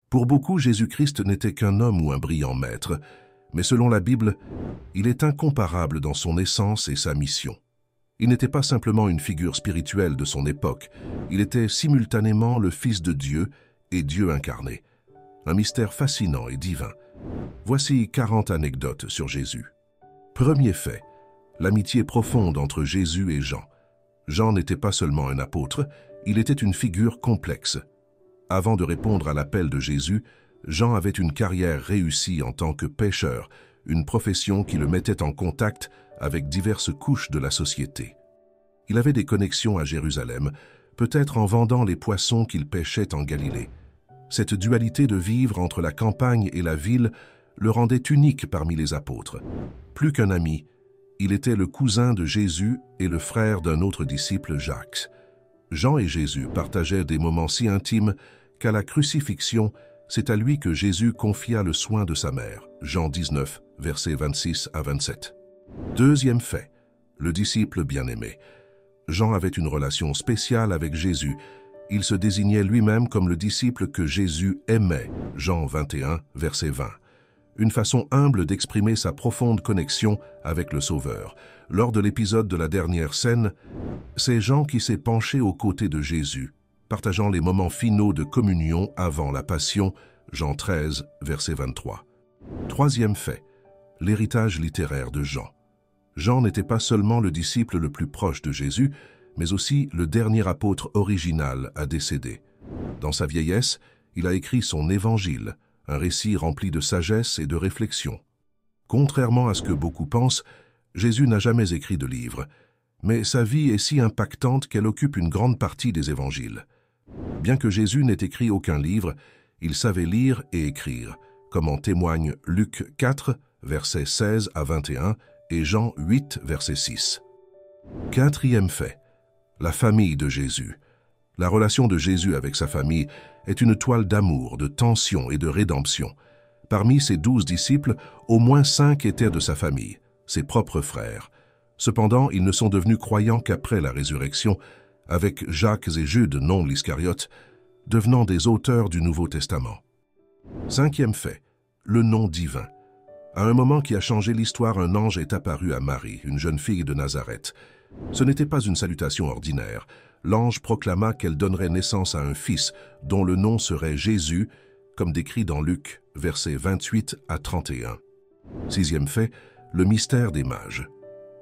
Pour beaucoup, Jésus-Christ n'était qu'un homme ou un brillant maître, mais selon la Bible, il est incomparable dans son essence et sa mission. Il n'était pas simplement une figure spirituelle de son époque, il était simultanément le Fils de Dieu et Dieu incarné. Un mystère fascinant et divin. Voici 40 anecdotes sur Jésus. Premier fait, l'amitié profonde entre Jésus et Jean. Jean n'était pas seulement un apôtre, il était une figure complexe. Avant de répondre à l'appel de Jésus, Jean avait une carrière réussie en tant que pêcheur, une profession qui le mettait en contact avec diverses couches de la société. Il avait des connexions à Jérusalem, peut-être en vendant les poissons qu'il pêchait en Galilée. Cette dualité de vivre entre la campagne et la ville le rendait unique parmi les apôtres. Plus qu'un ami, il était le cousin de Jésus et le frère d'un autre disciple, Jacques. Jean et Jésus partageaient des moments si intimes qu'à la crucifixion, c'est à lui que Jésus confia le soin de sa mère. Jean 19, versets 26 à 27. Deuxième fait, le disciple bien-aimé. Jean avait une relation spéciale avec Jésus. Il se désignait lui-même comme le disciple que Jésus aimait. Jean 21, verset 20. Une façon humble d'exprimer sa profonde connexion avec le Sauveur. Lors de l'épisode de la dernière scène, c'est Jean qui s'est penché aux côtés de Jésus, partageant les moments finaux de communion avant la Passion, Jean 13, verset 23. Troisième fait, l'héritage littéraire de Jean. Jean n'était pas seulement le disciple le plus proche de Jésus, mais aussi le dernier apôtre original à décéder. Dans sa vieillesse, il a écrit son Évangile, un récit rempli de sagesse et de réflexion. Contrairement à ce que beaucoup pensent, Jésus n'a jamais écrit de livre, mais sa vie est si impactante qu'elle occupe une grande partie des évangiles. Bien que Jésus n'ait écrit aucun livre, il savait lire et écrire, comme en témoignent Luc 4, versets 16 à 21, et Jean 8, verset 6. Quatrième fait, la famille de Jésus. La relation de Jésus avec sa famille est une toile d'amour, de tension et de rédemption. Parmi ses 12 disciples, au moins 5 étaient de sa famille, ses propres frères. Cependant, ils ne sont devenus croyants qu'après la résurrection, avec Jacques et Jude, non l'Iscariote, devenant des auteurs du Nouveau Testament. Cinquième fait, le nom divin. À un moment qui a changé l'histoire, un ange est apparu à Marie, une jeune fille de Nazareth. Ce n'était pas une salutation ordinaire. L'ange proclama qu'elle donnerait naissance à un fils, dont le nom serait Jésus, comme décrit dans Luc, versets 28 à 31. Sixième fait, le mystère des mages.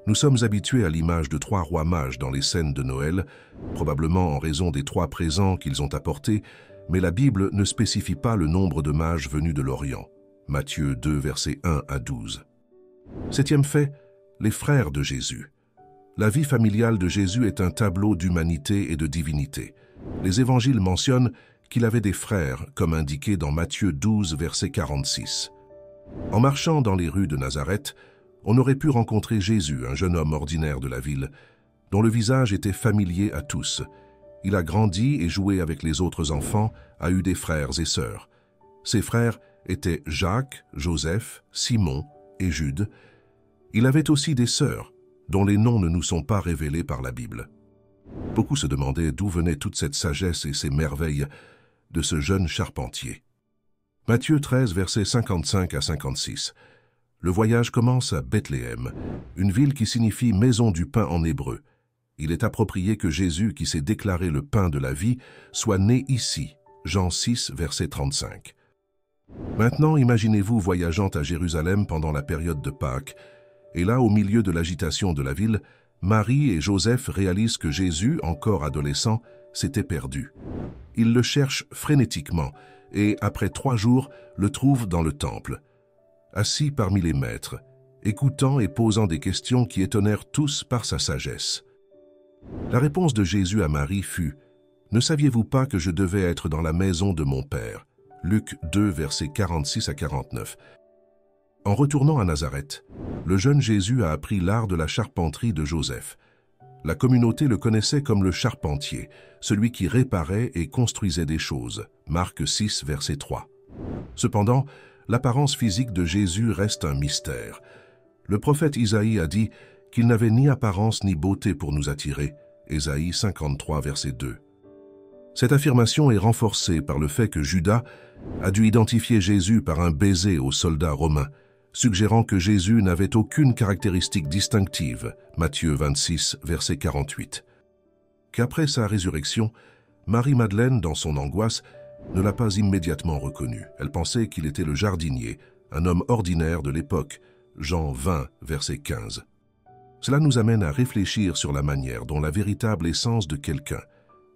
Nous sommes habitués à l'image de 3 rois mages dans les scènes de Noël, probablement en raison des 3 présents qu'ils ont apportés, mais la Bible ne spécifie pas le nombre de mages venus de l'Orient. Matthieu 2, versets 1 à 12. Septième fait, les frères de Jésus. La vie familiale de Jésus est un tableau d'humanité et de divinité. Les évangiles mentionnent qu'il avait des frères, comme indiqué dans Matthieu 12, verset 46. En marchant dans les rues de Nazareth, on aurait pu rencontrer Jésus, un jeune homme ordinaire de la ville, dont le visage était familier à tous. Il a grandi et joué avec les autres enfants, a eu des frères et sœurs. Ses frères étaient Jacques, Joseph, Simon et Jude. Il avait aussi des sœurs, dont les noms ne nous sont pas révélés par la Bible. Beaucoup se demandaient d'où venait toute cette sagesse et ces merveilles de ce jeune charpentier. Matthieu 13, versets 55 à 56. Le voyage commence à Bethléem, une ville qui signifie « maison du pain » en hébreu. Il est approprié que Jésus, qui s'est déclaré le pain de la vie, soit né ici, Jean 6, verset 35. Maintenant, imaginez-vous voyageant à Jérusalem pendant la période de Pâques, et là, au milieu de l'agitation de la ville, Marie et Joseph réalisent que Jésus, encore adolescent, s'était perdu. Ils le cherchent frénétiquement et, après 3 jours, le trouvent dans le temple, assis parmi les maîtres, écoutant et posant des questions qui étonnèrent tous par sa sagesse. La réponse de Jésus à Marie fut « Ne saviez-vous pas que je devais être dans la maison de mon Père ?» Luc 2, versets 46 à 49. En retournant à Nazareth, le jeune Jésus a appris l'art de la charpenterie de Joseph. La communauté le connaissait comme le charpentier, celui qui réparait et construisait des choses. Marc 6, verset 3. Cependant, l'apparence physique de Jésus reste un mystère. Le prophète Isaïe a dit qu'il n'avait ni apparence ni beauté pour nous attirer. Ésaïe 53, verset 2. Cette affirmation est renforcée par le fait que Judas, a dû identifier Jésus par un baiser aux soldats romains, suggérant que Jésus n'avait aucune caractéristique distinctive, Matthieu 26, verset 48. Qu'après sa résurrection, Marie-Madeleine, dans son angoisse, ne l'a pas immédiatement reconnu. Elle pensait qu'il était le jardinier, un homme ordinaire de l'époque, Jean 20, verset 15. Cela nous amène à réfléchir sur la manière dont la véritable essence de quelqu'un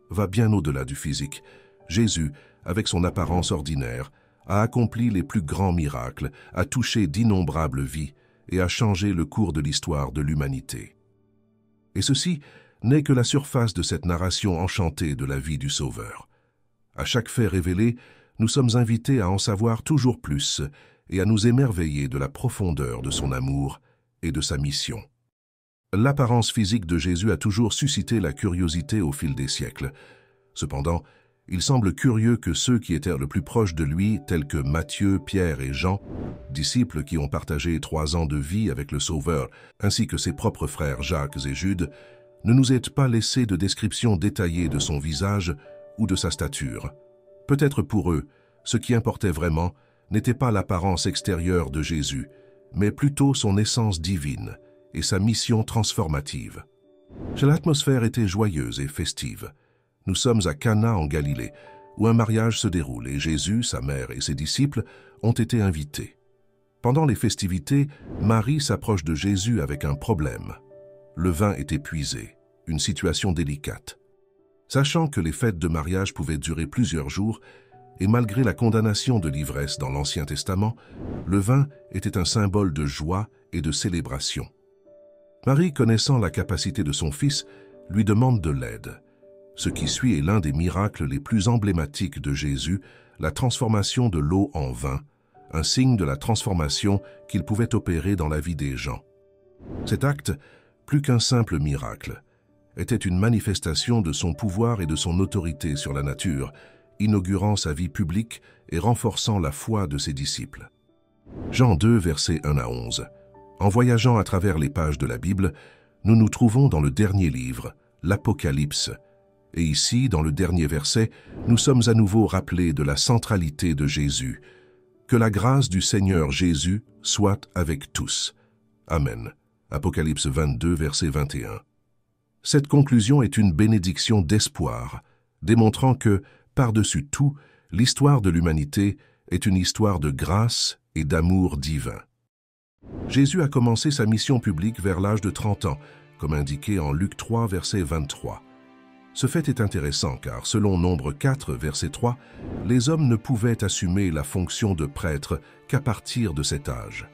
va bien au-delà du physique. Jésus, avec son apparence ordinaire, a accompli les plus grands miracles, a touché d'innombrables vies et a changé le cours de l'histoire de l'humanité. Et ceci n'est que la surface de cette narration enchantée de la vie du Sauveur. À chaque fait révélé, nous sommes invités à en savoir toujours plus et à nous émerveiller de la profondeur de son amour et de sa mission. L'apparence physique de Jésus a toujours suscité la curiosité au fil des siècles. Cependant, il semble curieux que ceux qui étaient le plus proches de lui, tels que Matthieu, Pierre et Jean, disciples qui ont partagé 3 ans de vie avec le Sauveur, ainsi que ses propres frères Jacques et Jude, ne nous aient pas laissé de description détaillée de son visage ou de sa stature. Peut-être pour eux, ce qui importait vraiment n'était pas l'apparence extérieure de Jésus, mais plutôt son essence divine et sa mission transformative. L'atmosphère était joyeuse et festive. Nous sommes à Cana en Galilée, où un mariage se déroule et Jésus, sa mère et ses disciples ont été invités. Pendant les festivités, Marie s'approche de Jésus avec un problème. Le vin est épuisé, une situation délicate. Sachant que les fêtes de mariage pouvaient durer plusieurs jours, et malgré la condamnation de l'ivresse dans l'Ancien Testament, le vin était un symbole de joie et de célébration. Marie, connaissant la capacité de son fils, lui demande de l'aide. Ce qui suit est l'un des miracles les plus emblématiques de Jésus, la transformation de l'eau en vin, un signe de la transformation qu'il pouvait opérer dans la vie des gens. Cet acte, plus qu'un simple miracle, était une manifestation de son pouvoir et de son autorité sur la nature, inaugurant sa vie publique et renforçant la foi de ses disciples. Jean 2, versets 1 à 11. En voyageant à travers les pages de la Bible, nous nous trouvons dans le dernier livre, l'Apocalypse. Et ici, dans le dernier verset, nous sommes à nouveau rappelés de la centralité de Jésus. Que la grâce du Seigneur Jésus soit avec tous. Amen. Apocalypse 22, verset 21. Cette conclusion est une bénédiction d'espoir, démontrant que, par-dessus tout, l'histoire de l'humanité est une histoire de grâce et d'amour divin. Jésus a commencé sa mission publique vers l'âge de 30 ans, comme indiqué en Luc 3, verset 23. Ce fait est intéressant car, selon Nombre 4, verset 3, les hommes ne pouvaient assumer la fonction de prêtre qu'à partir de cet âge.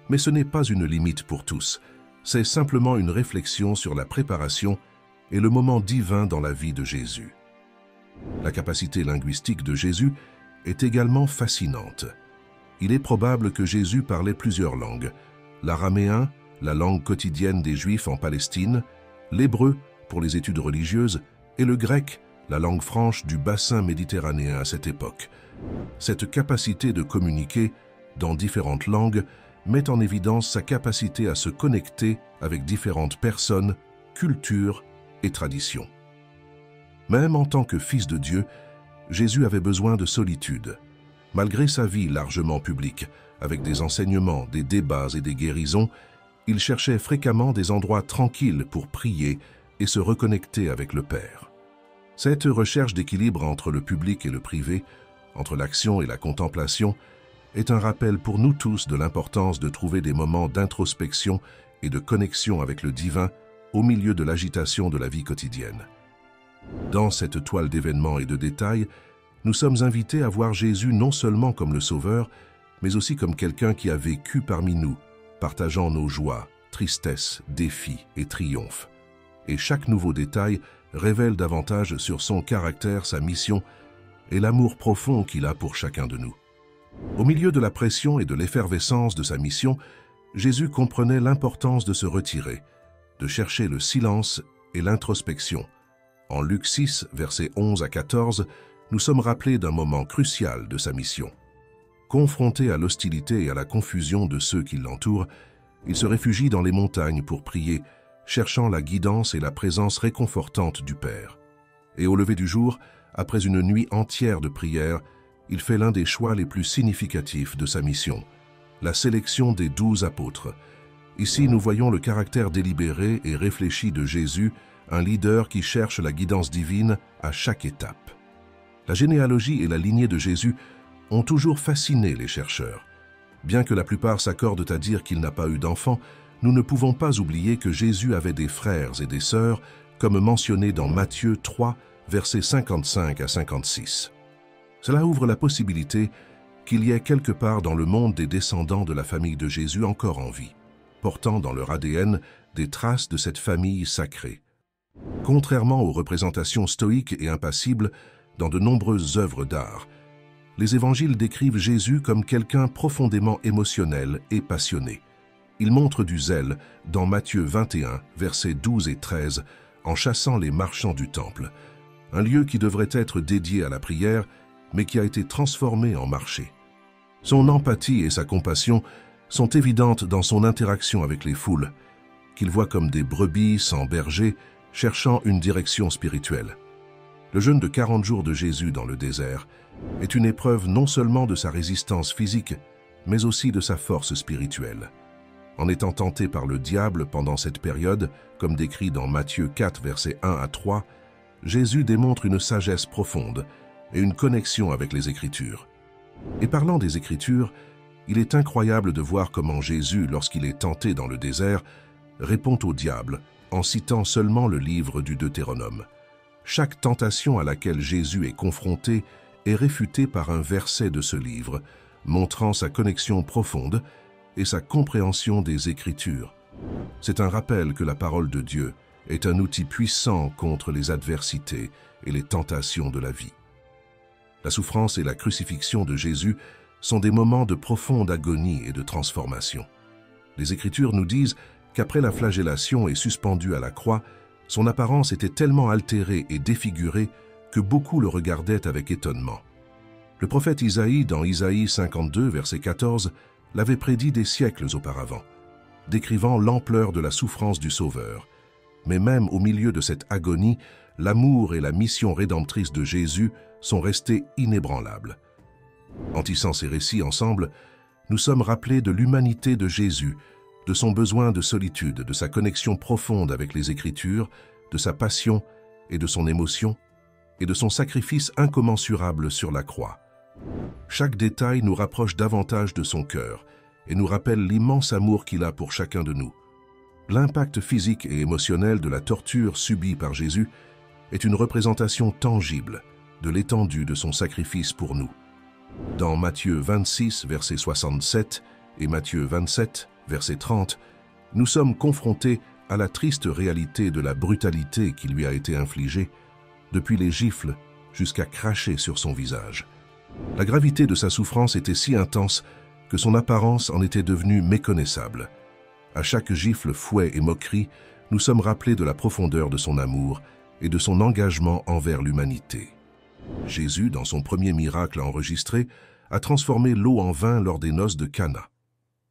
Mais ce n'est pas une limite pour tous, c'est simplement une réflexion sur la préparation et le moment divin dans la vie de Jésus. La capacité linguistique de Jésus est également fascinante. Il est probable que Jésus parlait plusieurs langues, l'araméen, la langue quotidienne des Juifs en Palestine, l'hébreu pour les études religieuses et le grec, la langue franche du bassin méditerranéen à cette époque. Cette capacité de communiquer dans différentes langues met en évidence sa capacité à se connecter avec différentes personnes, cultures et traditions. Même en tant que fils de Dieu, Jésus avait besoin de solitude. Malgré sa vie largement publique, avec des enseignements, des débats et des guérisons, il cherchait fréquemment des endroits tranquilles pour prier et se reconnecter avec le Père. Cette recherche d'équilibre entre le public et le privé, entre l'action et la contemplation, est un rappel pour nous tous de l'importance de trouver des moments d'introspection et de connexion avec le divin au milieu de l'agitation de la vie quotidienne. Dans cette toile d'événements et de détails, nous sommes invités à voir Jésus non seulement comme le Sauveur, mais aussi comme quelqu'un qui a vécu parmi nous, partageant nos joies, tristesses, défis et triomphes. Et chaque nouveau détail révèle davantage sur son caractère, sa mission et l'amour profond qu'il a pour chacun de nous. Au milieu de la pression et de l'effervescence de sa mission, Jésus comprenait l'importance de se retirer, de chercher le silence et l'introspection. En Luc 6, versets 11 à 14, nous sommes rappelés d'un moment crucial de sa mission. Confronté à l'hostilité et à la confusion de ceux qui l'entourent, il se réfugie dans les montagnes pour prier, cherchant la guidance et la présence réconfortante du Père. Et au lever du jour, après une nuit entière de prière, il fait l'un des choix les plus significatifs de sa mission, la sélection des 12 apôtres. Ici, nous voyons le caractère délibéré et réfléchi de Jésus, un leader qui cherche la guidance divine à chaque étape. La généalogie et la lignée de Jésus ont toujours fasciné les chercheurs. Bien que la plupart s'accordent à dire qu'il n'a pas eu d'enfant, nous ne pouvons pas oublier que Jésus avait des frères et des sœurs, comme mentionné dans Matthieu 3, versets 55 à 56. Cela ouvre la possibilité qu'il y ait quelque part dans le monde des descendants de la famille de Jésus encore en vie, portant dans leur ADN des traces de cette famille sacrée. Contrairement aux représentations stoïques et impassibles dans de nombreuses œuvres d'art, les évangiles décrivent Jésus comme quelqu'un profondément émotionnel et passionné. Il montre du zèle dans Matthieu 21, versets 12 et 13, en chassant les marchands du temple, un lieu qui devrait être dédié à la prière, mais qui a été transformé en marché. Son empathie et sa compassion sont évidentes dans son interaction avec les foules, qu'il voit comme des brebis sans berger, cherchant une direction spirituelle. Le jeûne de 40 jours de Jésus dans le désert est une épreuve non seulement de sa résistance physique, mais aussi de sa force spirituelle. En étant tenté par le diable pendant cette période, comme décrit dans Matthieu 4, versets 1 à 3, Jésus démontre une sagesse profonde et une connexion avec les Écritures. Et parlant des Écritures, il est incroyable de voir comment Jésus, lorsqu'il est tenté dans le désert, répond au diable en citant seulement le livre du Deutéronome. Chaque tentation à laquelle Jésus est confronté est réfutée par un verset de ce livre, montrant sa connexion profonde et sa compréhension des Écritures. C'est un rappel que la parole de Dieu est un outil puissant contre les adversités et les tentations de la vie. La souffrance et la crucifixion de Jésus sont des moments de profonde agonie et de transformation. Les Écritures nous disent qu'après la flagellation et suspendu à la croix, son apparence était tellement altérée et défigurée que beaucoup le regardaient avec étonnement. Le prophète Isaïe, dans Isaïe 52, verset 14, l'avait prédit des siècles auparavant, décrivant l'ampleur de la souffrance du Sauveur. Mais même au milieu de cette agonie, l'amour et la mission rédemptrice de Jésus sont restés inébranlables. En tissant ces récits ensemble, nous sommes rappelés de l'humanité de Jésus, de son besoin de solitude, de sa connexion profonde avec les Écritures, de sa passion et de son émotion, et de son sacrifice incommensurable sur la croix. Chaque détail nous rapproche davantage de son cœur et nous rappelle l'immense amour qu'il a pour chacun de nous. L'impact physique et émotionnel de la torture subie par Jésus est une représentation tangible de l'étendue de son sacrifice pour nous. Dans Matthieu 26, verset 67 et Matthieu 27, verset 30, nous sommes confrontés à la triste réalité de la brutalité qui lui a été infligée, depuis les gifles jusqu'à cracher sur son visage. La gravité de sa souffrance était si intense que son apparence en était devenue méconnaissable. À chaque gifle, fouet et moquerie, nous sommes rappelés de la profondeur de son amour et de son engagement envers l'humanité. Jésus, dans son premier miracle enregistré, a transformé l'eau en vin lors des noces de Cana.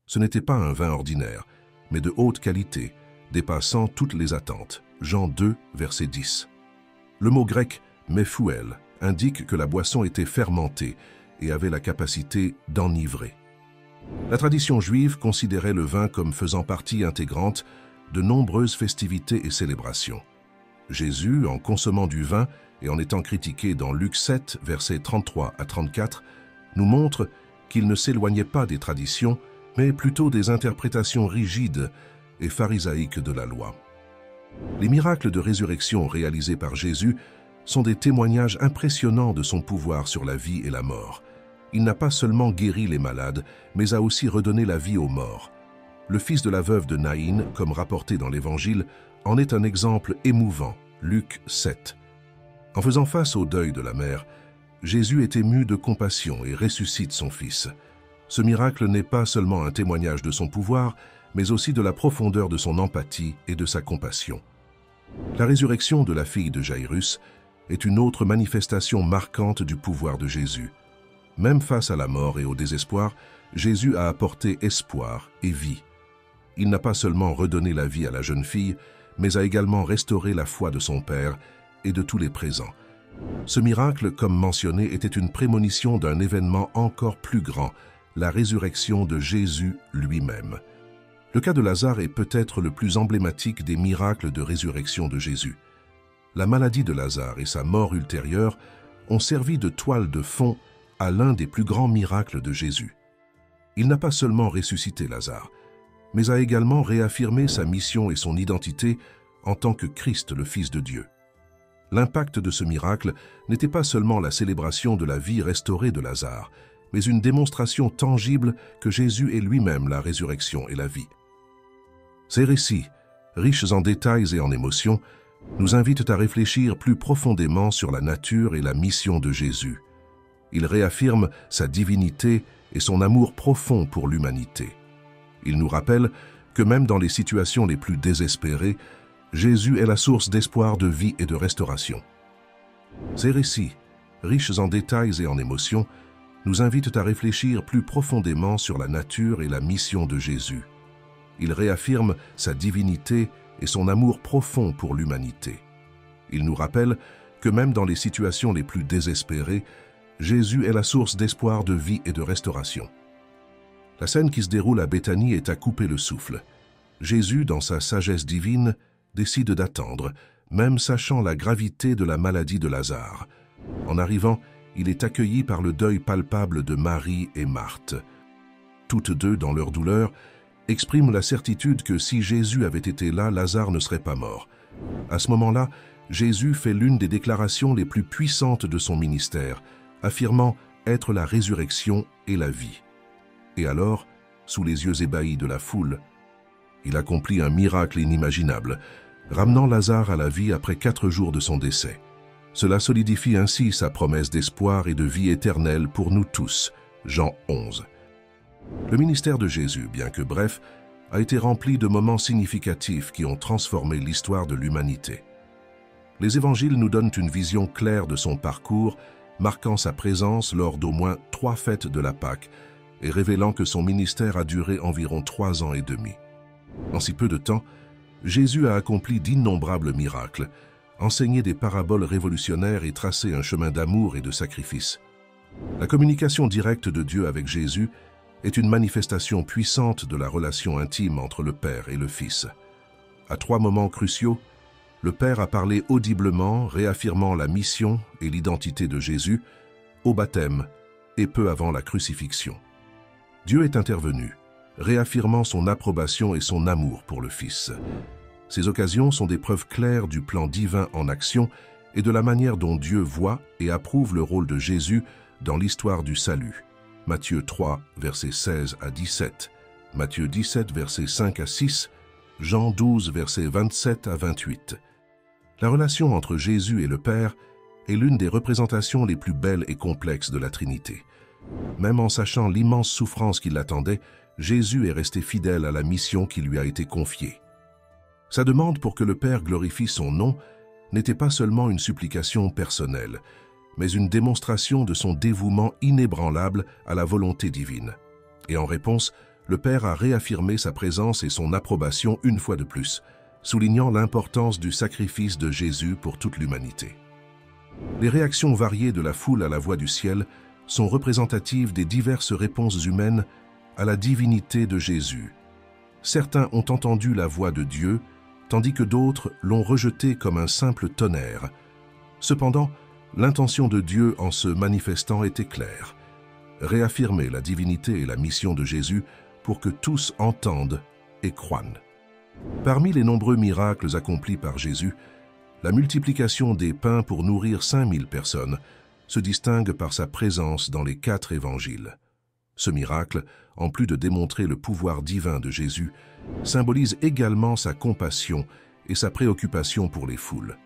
Ce n'était pas un vin ordinaire, mais de haute qualité, dépassant toutes les attentes. Jean 2, verset 10. Le mot grec « mephouel » indique que la boisson était fermentée et avait la capacité d'enivrer. La tradition juive considérait le vin comme faisant partie intégrante de nombreuses festivités et célébrations. Jésus, en consommant du vin et en étant critiqué dans Luc 7, versets 33 à 34, nous montre qu'il ne s'éloignait pas des traditions, mais plutôt des interprétations rigides et pharisaïques de la loi. Les miracles de résurrection réalisés par Jésus sont des témoignages impressionnants de son pouvoir sur la vie et la mort. Il n'a pas seulement guéri les malades, mais a aussi redonné la vie aux morts. Le fils de la veuve de Naïn, comme rapporté dans l'Évangile, en est un exemple émouvant, Luc 7. En faisant face au deuil de la mère, Jésus est ému de compassion et ressuscite son fils. Ce miracle n'est pas seulement un témoignage de son pouvoir, mais aussi de la profondeur de son empathie et de sa compassion. La résurrection de la fille de Jairus est une autre manifestation marquante du pouvoir de Jésus. Même face à la mort et au désespoir, Jésus a apporté espoir et vie. Il n'a pas seulement redonné la vie à la jeune fille, mais a également restauré la foi de son Père et de tous les présents, Ce miracle, comme mentionné, était une prémonition d'un événement encore plus grand, la résurrection de Jésus lui-même. Le cas de Lazare est peut-être le plus emblématique des miracles de résurrection de Jésus. La maladie de Lazare et sa mort ultérieure ont servi de toile de fond à l'un des plus grands miracles de Jésus. Il n'a pas seulement ressuscité Lazare, mais a également réaffirmé sa mission et son identité en tant que Christ, le Fils de Dieu. L'impact de ce miracle n'était pas seulement la célébration de la vie restaurée de Lazare, mais une démonstration tangible que Jésus est lui-même la résurrection et la vie. Ces récits, riches en détails et en émotions, nous invitent à réfléchir plus profondément sur la nature et la mission de Jésus. Ils réaffirment sa divinité et son amour profond pour l'humanité. Ils nous rappellent que même dans les situations les plus désespérées, Jésus est la source d'espoir, de vie et de restauration. Ces récits, riches en détails et en émotions, nous invitent à réfléchir plus profondément sur la nature et la mission de Jésus. Ils réaffirment sa divinité et son amour profond pour l'humanité. Ils nous rappellent que même dans les situations les plus désespérées, Jésus est la source d'espoir, de vie et de restauration. La scène qui se déroule à Béthanie est à couper le souffle. Jésus, dans sa sagesse divine, décide d'attendre, même sachant la gravité de la maladie de Lazare. En arrivant, il est accueilli par le deuil palpable de Marie et Marthe. Toutes deux, dans leur douleur, expriment la certitude que si Jésus avait été là, Lazare ne serait pas mort. À ce moment-là, Jésus fait l'une des déclarations les plus puissantes de son ministère, affirmant être la résurrection et la vie. Et alors, sous les yeux ébahis de la foule, il accomplit un miracle inimaginable, ramenant Lazare à la vie après 4 jours de son décès. Cela solidifie ainsi sa promesse d'espoir et de vie éternelle pour nous tous. Jean 11. Le ministère de Jésus, bien que bref, a été rempli de moments significatifs qui ont transformé l'histoire de l'humanité. Les évangiles nous donnent une vision claire de son parcours, marquant sa présence lors d'au moins 3 fêtes de la Pâque et révélant que son ministère a duré environ 3 ans et demi. En si peu de temps, Jésus a accompli d'innombrables miracles, enseigné des paraboles révolutionnaires et tracé un chemin d'amour et de sacrifice. La communication directe de Dieu avec Jésus est une manifestation puissante de la relation intime entre le Père et le Fils. À 3 moments cruciaux, le Père a parlé audiblement, réaffirmant la mission et l'identité de Jésus, au baptême et peu avant la crucifixion. Dieu est intervenu, réaffirmant son approbation et son amour pour le Fils. Ces occasions sont des preuves claires du plan divin en action et de la manière dont Dieu voit et approuve le rôle de Jésus dans l'histoire du salut. Matthieu 3, versets 16 à 17, Matthieu 17, versets 5 à 6, Jean 12, versets 27 à 28. La relation entre Jésus et le Père est l'une des représentations les plus belles et complexes de la Trinité. Même en sachant l'immense souffrance qui l'attendait, Jésus est resté fidèle à la mission qui lui a été confiée. Sa demande pour que le Père glorifie son nom n'était pas seulement une supplication personnelle, mais une démonstration de son dévouement inébranlable à la volonté divine. Et en réponse, le Père a réaffirmé sa présence et son approbation une fois de plus, soulignant l'importance du sacrifice de Jésus pour toute l'humanité. Les réactions variées de la foule à la voix du ciel sont représentatives des diverses réponses humaines à la divinité de Jésus. Certains ont entendu la voix de Dieu, tandis que d'autres l'ont rejeté comme un simple tonnerre. Cependant, l'intention de Dieu en se manifestant était claire: réaffirmer la divinité et la mission de Jésus pour que tous entendent et croient. Parmi les nombreux miracles accomplis par Jésus, la multiplication des pains pour nourrir 5000 personnes se distingue par sa présence dans les 4 évangiles. Ce miracle, en plus de démontrer le pouvoir divin de Jésus, symbolise également sa compassion et sa préoccupation pour les foules.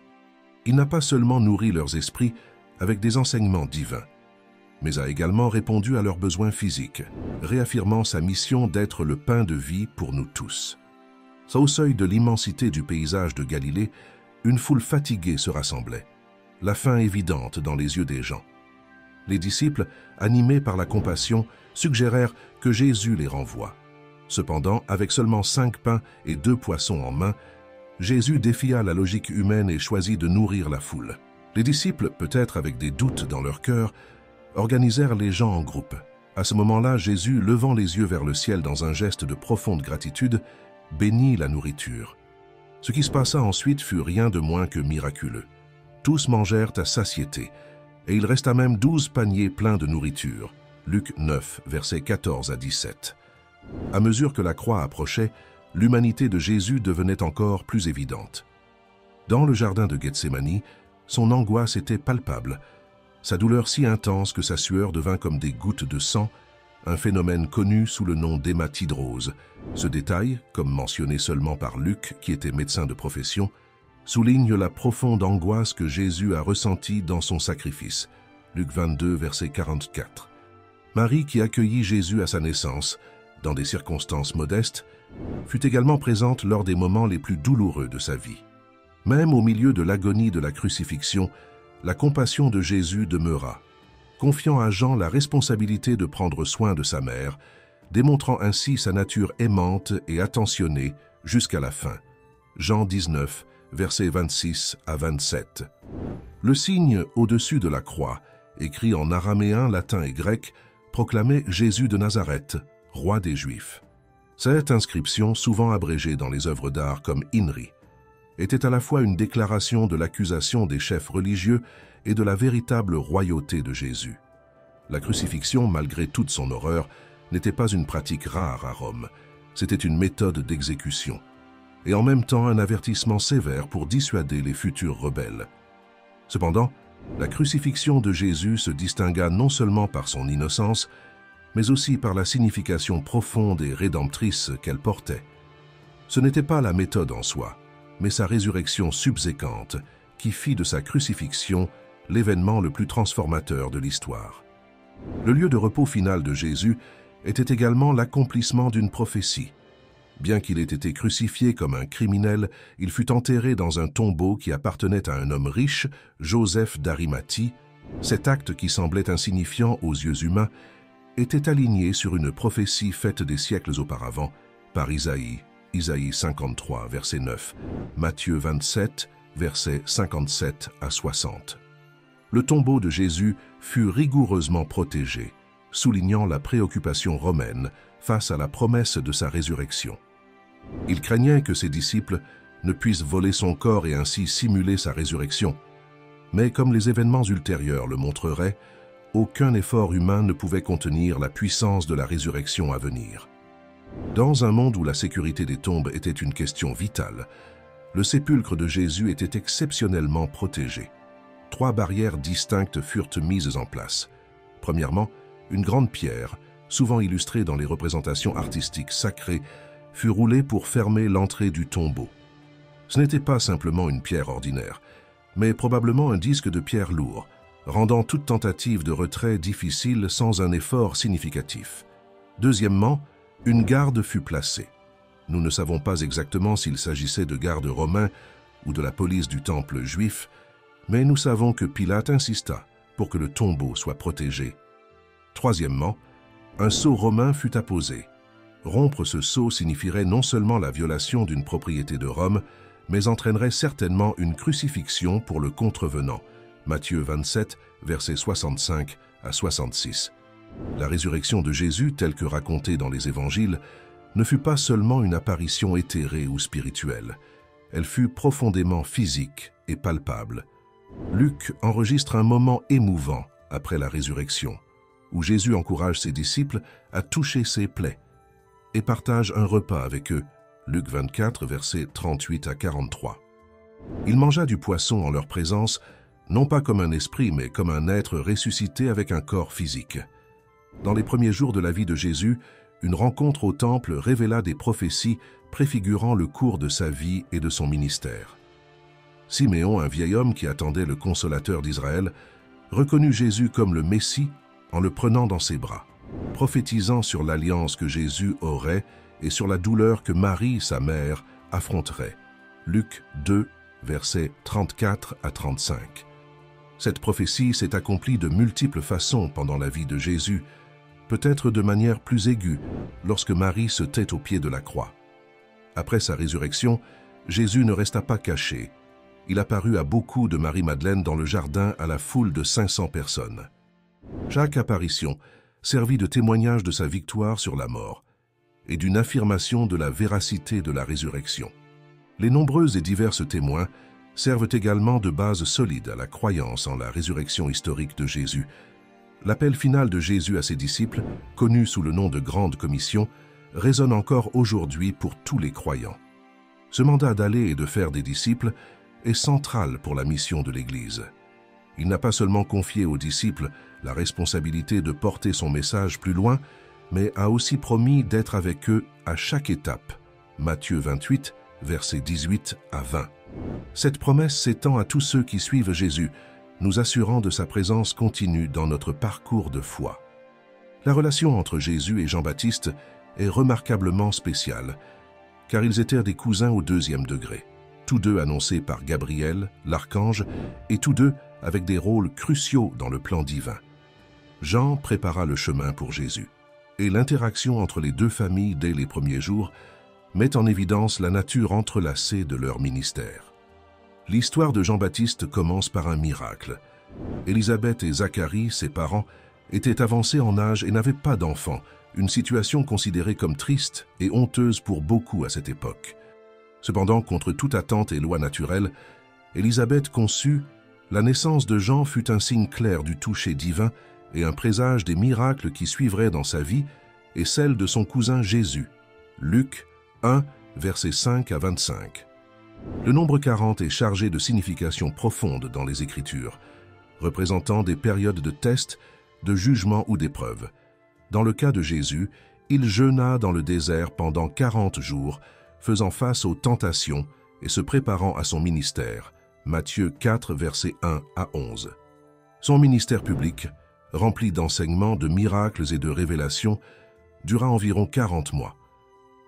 Il n'a pas seulement nourri leurs esprits avec des enseignements divins, mais a également répondu à leurs besoins physiques, réaffirmant sa mission d'être le pain de vie pour nous tous. Au seuil de l'immensité du paysage de Galilée, une foule fatiguée se rassemblait, la faim évidente dans les yeux des gens. Les disciples, animés par la compassion, suggérèrent que Jésus les renvoie. Cependant, avec seulement 5 pains et 2 poissons en main, Jésus défia la logique humaine et choisit de nourrir la foule. Les disciples, peut-être avec des doutes dans leur cœur, organisèrent les gens en groupe. À ce moment-là, Jésus, levant les yeux vers le ciel dans un geste de profonde gratitude, bénit la nourriture. Ce qui se passa ensuite fut rien de moins que miraculeux. Tous mangèrent à satiété, et il resta même 12 paniers pleins de nourriture. Luc 9, versets 14 à 17. À mesure que la croix approchait, l'humanité de Jésus devenait encore plus évidente. Dans le jardin de Gethsémani, son angoisse était palpable, sa douleur si intense que sa sueur devint comme des gouttes de sang, un phénomène connu sous le nom d'hématidrose. Ce détail, comme mentionné seulement par Luc, qui était médecin de profession, souligne la profonde angoisse que Jésus a ressentie dans son sacrifice. Luc 22, verset 44. Marie, qui accueillit Jésus à sa naissance, dans des circonstances modestes, fut également présente lors des moments les plus douloureux de sa vie. Même au milieu de l'agonie de la crucifixion, la compassion de Jésus demeura, confiant à Jean la responsabilité de prendre soin de sa mère, démontrant ainsi sa nature aimante et attentionnée jusqu'à la fin. Jean 19, versets 26 à 27. Le signe au-dessus de la croix, écrit en araméen, latin et grec, proclamait Jésus de Nazareth, roi des Juifs. Cette inscription, souvent abrégée dans les œuvres d'art comme INRI, était à la fois une déclaration de l'accusation des chefs religieux et de la véritable royauté de Jésus. La crucifixion, malgré toute son horreur, n'était pas une pratique rare à Rome. C'était une méthode d'exécution, et en même temps un avertissement sévère pour dissuader les futurs rebelles. Cependant, la crucifixion de Jésus se distingua non seulement par son innocence, mais aussi par la signification profonde et rédemptrice qu'elle portait. Ce n'était pas la méthode en soi, mais sa résurrection subséquente, qui fit de sa crucifixion l'événement le plus transformateur de l'histoire. Le lieu de repos final de Jésus était également l'accomplissement d'une prophétie. Bien qu'il ait été crucifié comme un criminel, il fut enterré dans un tombeau qui appartenait à un homme riche, Joseph d'Arimathie. Cet acte qui semblait insignifiant aux yeux humains était aligné sur une prophétie faite des siècles auparavant par Isaïe 53, verset 9, Matthieu 27, versets 57 à 60. Le tombeau de Jésus fut rigoureusement protégé, soulignant la préoccupation romaine face à la promesse de sa résurrection. Il craignait que ses disciples ne puissent voler son corps et ainsi simuler sa résurrection. Mais comme les événements ultérieurs le montreraient, aucun effort humain ne pouvait contenir la puissance de la résurrection à venir. Dans un monde où la sécurité des tombes était une question vitale, le sépulcre de Jésus était exceptionnellement protégé. 3 barrières distinctes furent mises en place. Premièrement, une grande pierre, souvent illustrée dans les représentations artistiques sacrées, fut roulée pour fermer l'entrée du tombeau. Ce n'était pas simplement une pierre ordinaire, mais probablement un disque de pierre lourd, rendant toute tentative de retrait difficile sans un effort significatif. Deuxièmement, une garde fut placée. Nous ne savons pas exactement s'il s'agissait de gardes romains ou de la police du temple juif, mais nous savons que Pilate insista pour que le tombeau soit protégé. Troisièmement, un sceau romain fut apposé. Rompre ce sceau signifierait non seulement la violation d'une propriété de Rome, mais entraînerait certainement une crucifixion pour le contrevenant. Matthieu 27, versets 65 à 66. La résurrection de Jésus, telle que racontée dans les évangiles, ne fut pas seulement une apparition éthérée ou spirituelle. Elle fut profondément physique et palpable. Luc enregistre un moment émouvant après la résurrection, où Jésus encourage ses disciples à toucher ses plaies et partage un repas avec eux. Luc 24, versets 38 à 43. Il mangea du poisson en leur présence, non pas comme un esprit, mais comme un être ressuscité avec un corps physique. Dans les premiers jours de la vie de Jésus, une rencontre au temple révéla des prophéties préfigurant le cours de sa vie et de son ministère. Siméon, un vieil homme qui attendait le consolateur d'Israël, reconnut Jésus comme le Messie en le prenant dans ses bras, prophétisant sur l'alliance que Jésus aurait et sur la douleur que Marie, sa mère, affronterait. Luc 2, versets 34 à 35. Cette prophétie s'est accomplie de multiples façons pendant la vie de Jésus, peut-être de manière plus aiguë lorsque Marie se tait au pied de la croix. Après sa résurrection, Jésus ne resta pas caché. il apparut à beaucoup de Marie-Madeleine dans le jardin à la foule de 500 personnes. Chaque apparition servit de témoignage de sa victoire sur la mort et d'une affirmation de la véracité de la résurrection. Les nombreux et divers témoins servent également de base solide à la croyance en la résurrection historique de Jésus. L'appel final de Jésus à ses disciples, connu sous le nom de Grande Commission, résonne encore aujourd'hui pour tous les croyants. Ce mandat d'aller et de faire des disciples est central pour la mission de l'Église. Il n'a pas seulement confié aux disciples la responsabilité de porter son message plus loin, mais a aussi promis d'être avec eux à chaque étape. Matthieu 28, versets 18 à 20. Cette promesse s'étend à tous ceux qui suivent Jésus, nous assurant de sa présence continue dans notre parcours de foi. La relation entre Jésus et Jean-Baptiste est remarquablement spéciale, car ils étaient des cousins au 2e degré, tous deux annoncés par Gabriel, l'archange, et tous deux avec des rôles cruciaux dans le plan divin. Jean prépara le chemin pour Jésus, et l'interaction entre les deux familles dès les premiers jours met en évidence la nature entrelacée de leur ministère. L'histoire de Jean-Baptiste commence par un miracle. Élisabeth et Zacharie, ses parents, étaient avancés en âge et n'avaient pas d'enfants, une situation considérée comme triste et honteuse pour beaucoup à cette époque. Cependant, contre toute attente et loi naturelle, Élisabeth conçut. La naissance de Jean fut un signe clair du toucher divin et un présage des miracles qui suivraient dans sa vie et celle de son cousin Jésus. Luc 1, versets 5 à 25. Le nombre 40 est chargé de significations profondes dans les Écritures, représentant des périodes de test, de jugement ou d'épreuve. Dans le cas de Jésus, il jeûna dans le désert pendant 40 jours, faisant face aux tentations et se préparant à son ministère. Matthieu 4, versets 1 à 11. Son ministère public, rempli d'enseignements, de miracles et de révélations, dura environ 40 mois.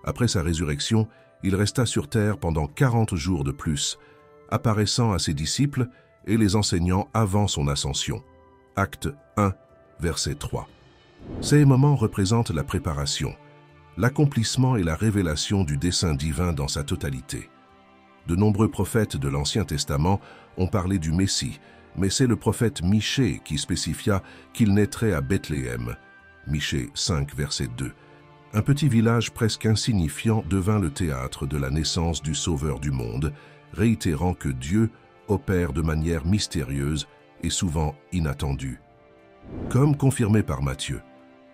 Après sa résurrection, il resta sur terre pendant 40 jours de plus, apparaissant à ses disciples et les enseignant avant son ascension. Acte 1, verset 3. Ces moments représentent la préparation, l'accomplissement et la révélation du dessein divin dans sa totalité. De nombreux prophètes de l'Ancien Testament ont parlé du Messie, mais c'est le prophète Michée qui spécifia qu'il naîtrait à Bethléem. Michée 5, verset 2. Un petit village presque insignifiant devint le théâtre de la naissance du Sauveur du monde, réitérant que Dieu opère de manière mystérieuse et souvent inattendue. Comme confirmé par Matthieu,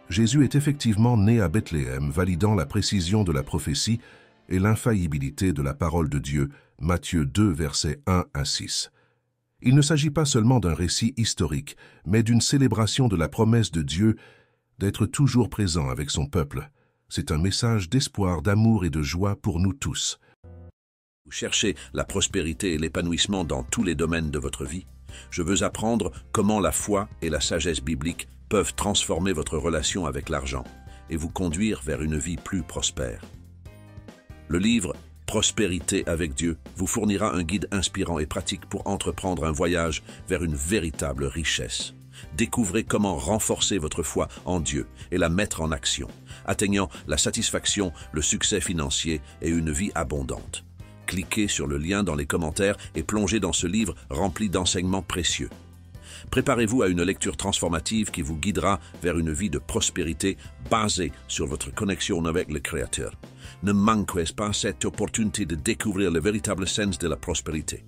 Jésus est effectivement né à Bethléem, validant la précision de la prophétie et l'infaillibilité de la parole de Dieu, Matthieu 2, versets 1 à 6. Il ne s'agit pas seulement d'un récit historique, mais d'une célébration de la promesse de Dieu d'être toujours présent avec son peuple. C'est un message d'espoir, d'amour et de joie pour nous tous. Vous cherchez la prospérité et l'épanouissement dans tous les domaines de votre vie? Je veux apprendre comment la foi et la sagesse biblique peuvent transformer votre relation avec l'argent et vous conduire vers une vie plus prospère. Le livre « Prospérité avec Dieu » vous fournira un guide inspirant et pratique pour entreprendre un voyage vers une véritable richesse. Découvrez comment renforcer votre foi en Dieu et la mettre en action, atteignant la satisfaction, le succès financier et une vie abondante. Cliquez sur le lien dans les commentaires et plongez dans ce livre rempli d'enseignements précieux. Préparez-vous à une lecture transformative qui vous guidera vers une vie de prospérité basée sur votre connexion avec le Créateur. Ne manquez pas cette opportunité de découvrir le véritable sens de la prospérité.